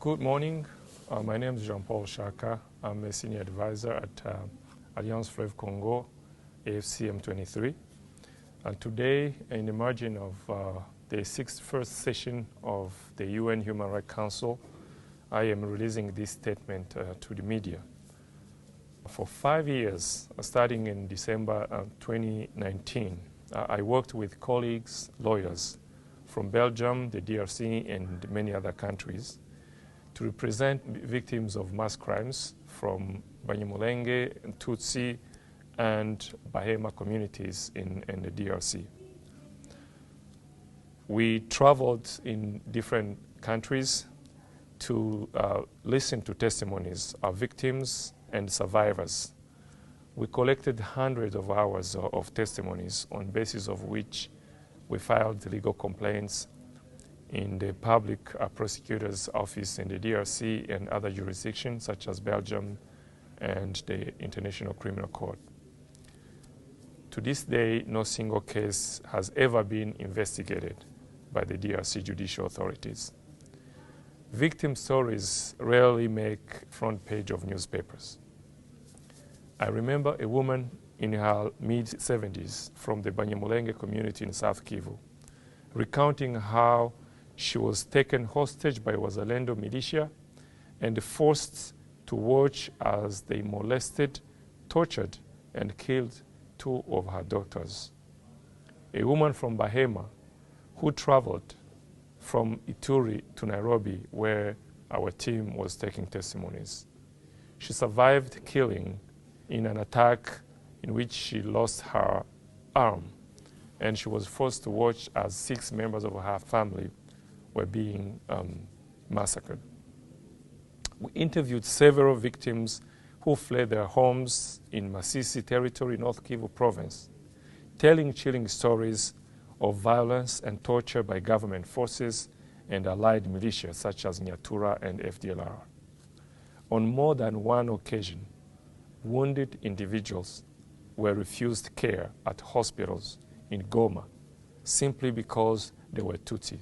Good morning. My name is Jean-Paul Shaka. I'm a senior advisor at Alliance Fleuve Congo, AFCM 23. Today, in the margin of the first session of the UN Human Rights Council, I am releasing this statement to the media. For 5 years, starting in December 2019, I worked with colleagues, lawyers from Belgium, the DRC, and many other countries to represent victims of mass crimes from Banyamulenge, Tutsi, and Bahema communities in the DRC. We traveled in different countries to listen to testimonies of victims and survivors. We collected hundreds of hours of testimonies, on basis of which we filed legal complaints in the public prosecutor's office in the DRC and other jurisdictions such as Belgium and the International Criminal Court. To this day, no single case has ever been investigated by the DRC judicial authorities. Victim stories rarely make front page of newspapers. I remember a woman in her mid-70s from the Banyamulenge community in South Kivu recounting how she was taken hostage by Wazalendo militia and forced to watch as they molested, tortured, and killed 2 of her daughters. A woman from Bahema who traveled from Ituri to Nairobi, where our team was taking testimonies. She survived killing in an attack in which she lost her arm, and she was forced to watch as 6 members of her family were being massacred. We interviewed several victims who fled their homes in Masisi territory, North Kivu province, telling chilling stories of violence and torture by government forces and allied militia such as Nyatura and FDLR. On more than one occasion, wounded individuals were refused care at hospitals in Goma simply because they were Tutsis.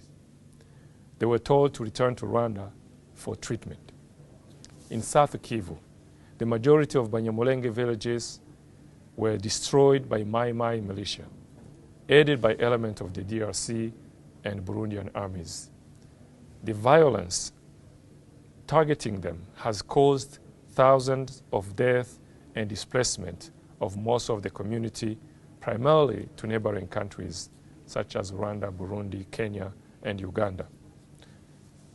They were told to return to Rwanda for treatment. In South Kivu, the majority of Banyamulenge villages were destroyed by Mai Mai militia, aided by elements of the DRC and Burundian armies. The violence targeting them has caused thousands of deaths and displacement of most of the community, primarily to neighboring countries such as Rwanda, Burundi, Kenya, and Uganda.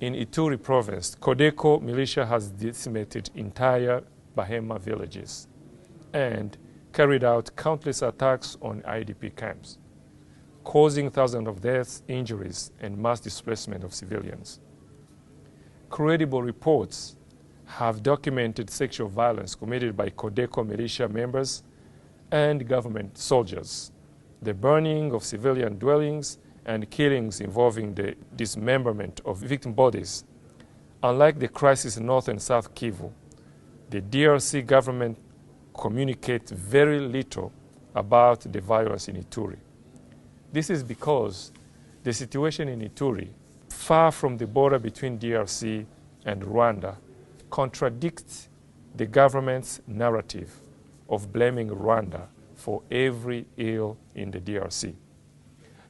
In Ituri province, Codeco militia has decimated entire Bahema villages and carried out countless attacks on IDP camps, causing thousands of deaths, injuries, and mass displacement of civilians. Credible reports have documented sexual violence committed by Codeco militia members and government soldiers, the burning of civilian dwellings, and killings involving the dismemberment of victim bodies. Unlike the crisis in North and South Kivu, the DRC government communicates very little about the violence in Ituri. This is because the situation in Ituri, far from the border between DRC and Rwanda, contradicts the government's narrative of blaming Rwanda for every ill in the DRC.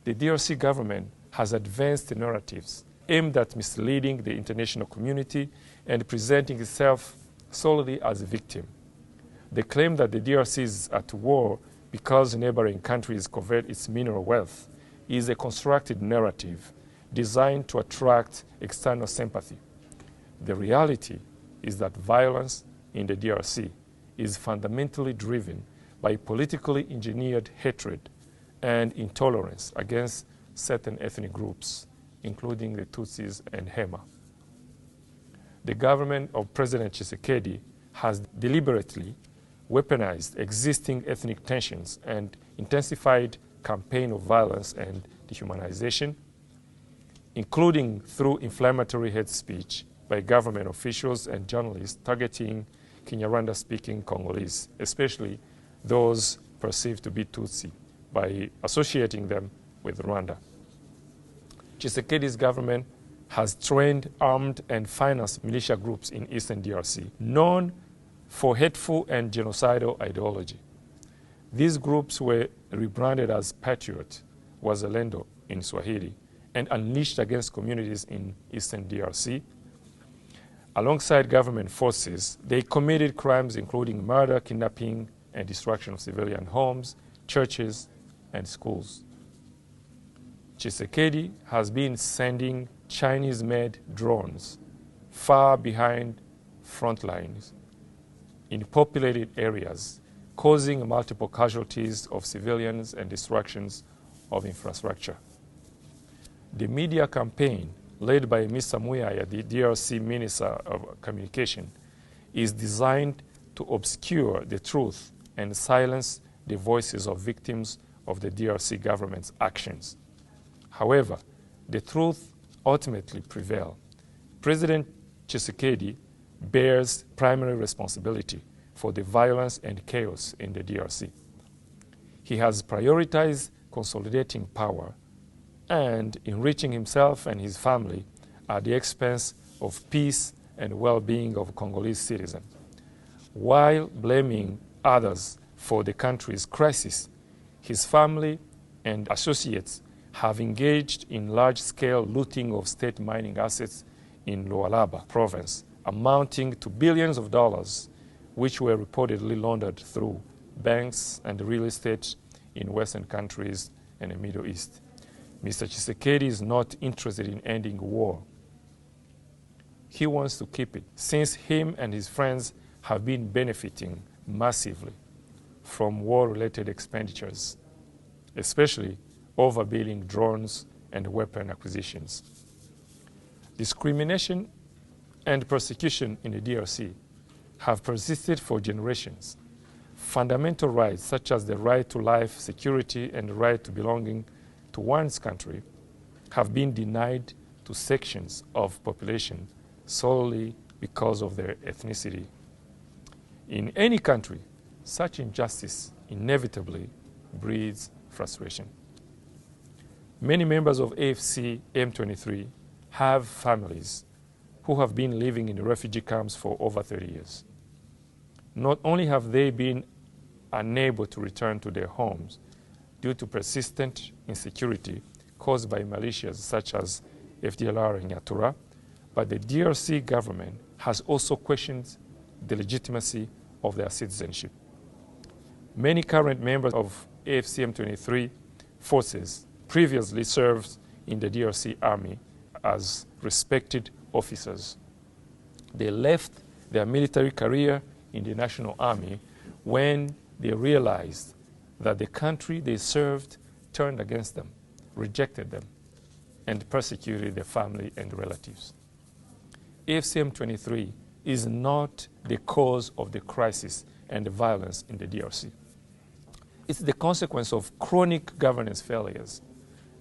The DRC government has advanced narratives aimed at misleading the international community and presenting itself solely as a victim. They claim that the DRC is at war because neighboring countries covet its mineral wealth is a constructed narrative designed to attract external sympathy. The reality is that violence in the DRC is fundamentally driven by politically engineered hatred and intolerance against certain ethnic groups, including the Tutsis and Hema. The government of President Tshisekedi has deliberately weaponized existing ethnic tensions and intensified campaign of violence and dehumanization, including through inflammatory hate speech by government officials and journalists targeting Kinyarwanda-speaking Congolese, especially those perceived to be Tutsi, by associating them with Rwanda. Tshisekedi's government has trained, armed, and financed militia groups in Eastern DRC, known for hateful and genocidal ideology. These groups were rebranded as Patriot, Wazalendo in Swahili, and unleashed against communities in Eastern DRC. Alongside government forces, they committed crimes including murder, kidnapping, and destruction of civilian homes, churches, and schools. Tshisekedi has been sending Chinese-made drones far behind front lines in populated areas, causing multiple casualties of civilians and destructions of infrastructure. The media campaign led by Mr. Muyaya, the DRC Minister of Communication, is designed to obscure the truth and silence the voices of victims of the DRC government's actions. However, the truth ultimately prevails. President Tshisekedi bears primary responsibility for the violence and chaos in the DRC. He has prioritized consolidating power and enriching himself and his family at the expense of peace and well-being of Congolese citizens. While blaming others for the country's crisis, his family and associates have engaged in large-scale looting of state mining assets in Lualaba province, amounting to billions of dollars, which were reportedly laundered through banks and real estate in Western countries and the Middle East. Mr. Tshisekedi is not interested in ending war. He wants to keep it, since him and his friends have been benefiting massively from war-related expenditures, especially overbilling drones and weapon acquisitions. Discrimination and persecution in the DRC have persisted for generations. Fundamental rights such as the right to life, security, and the right to belonging to one's country have been denied to sections of population solely because of their ethnicity. In any country, such injustice inevitably breeds frustration. Many members of AFC M23 have families who have been living in refugee camps for over 30 years. Not only have they been unable to return to their homes due to persistent insecurity caused by militias such as FDLR in Nyatura, but the DRC government has also questioned the legitimacy of their citizenship. Many current members of AFC M23 forces previously served in the DRC army as respected officers. They left their military career in the National Army when they realized that the country they served turned against them, rejected them, and persecuted their family and relatives. AFC M23 is not the cause of the crisis and the violence in the DRC. It's the consequence of chronic governance failures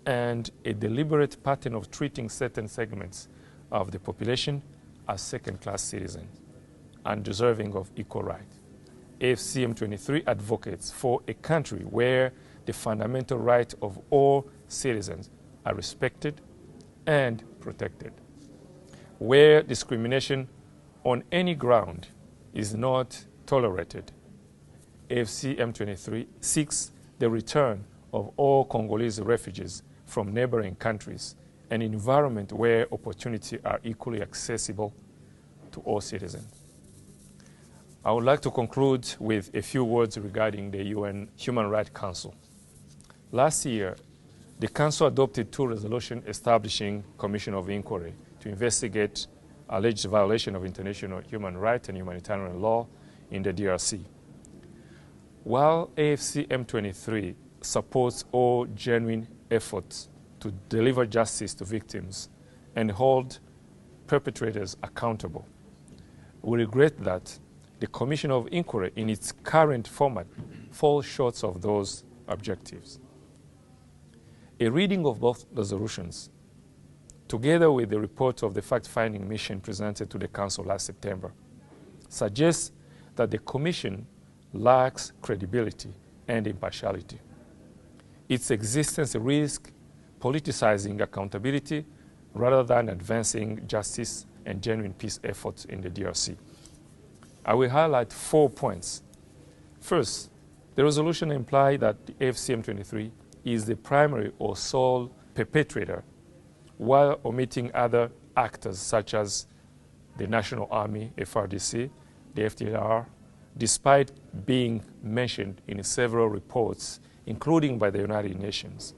and a deliberate pattern of treating certain segments of the population as second-class citizens, undeserving of equal rights. AFC M23 advocates for a country where the fundamental rights of all citizens are respected and protected, where discrimination on any ground is not tolerated. AFC M23 seeks the return of all Congolese refugees from neighboring countries, an environment where opportunities are equally accessible to all citizens. I would like to conclude with a few words regarding the UN Human Rights Council. Last year, the Council adopted 2 resolutions establishing a commission of inquiry to investigate alleged violation of international human rights and humanitarian law in the DRC. While AFC M23 supports all genuine efforts to deliver justice to victims and hold perpetrators accountable, we regret that the Commission of Inquiry in its current format falls short of those objectives. A reading of both resolutions, together with the report of the fact-finding mission presented to the Council last September, suggests that the Commission lacks credibility and impartiality. Its existence risks politicizing accountability rather than advancing justice and genuine peace efforts in the DRC. I will highlight 4 points. First, the resolution implies that the AFC M23 is the primary or sole perpetrator, while omitting other actors such as the National Army, FRDC, the FDLR, despite being mentioned in several reports, including by the United Nations.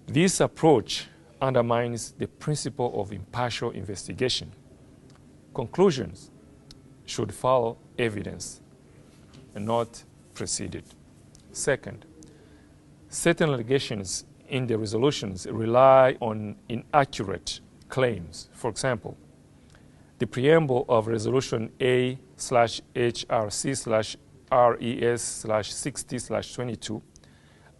This approach undermines the principle of impartial investigation. Conclusions should follow evidence and not precede it. Second, certain allegations in the resolutions rely on inaccurate claims. For example, the preamble of Resolution A/HRC/RES/60/22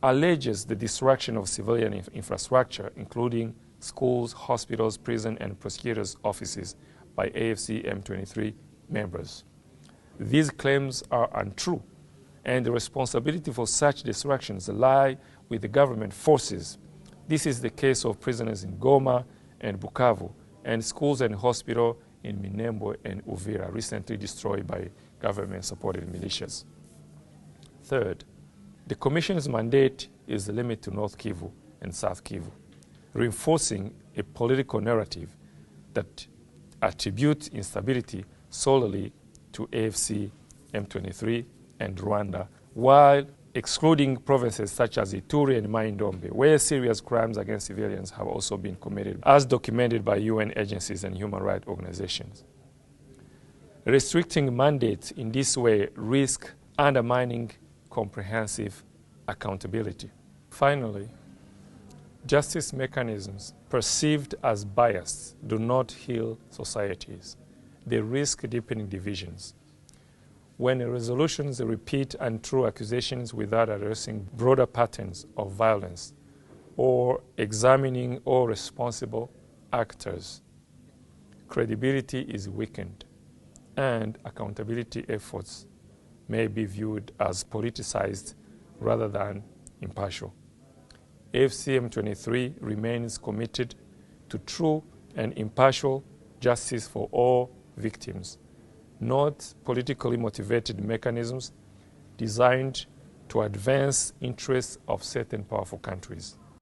alleges the destruction of civilian infrastructure, including schools, hospitals, prison, and prosecutors' offices by AFC M23 members. These claims are untrue, and the responsibility for such destructions lie with the government forces. This is the case of prisoners in Goma and Bukavu, and schools and hospitals in Minembwe and Uvira, recently destroyed by government-supported militias. Third, the Commission's mandate is limited to North Kivu and South Kivu, reinforcing a political narrative that attributes instability solely to AFC M23 and Rwanda, while excluding provinces such as Ituri and Mai-Ndombe, where serious crimes against civilians have also been committed, as documented by UN agencies and human rights organizations. Restricting mandates in this way risk undermining comprehensive accountability. Finally, justice mechanisms perceived as biased do not heal societies. They risk deepening divisions. When resolutions repeat untrue accusations without addressing broader patterns of violence or examining all responsible actors, credibility is weakened, and accountability efforts may be viewed as politicized rather than impartial. AFC M23 remains committed to true and impartial justice for all victims, not politically motivated mechanisms designed to advance interests of certain powerful countries.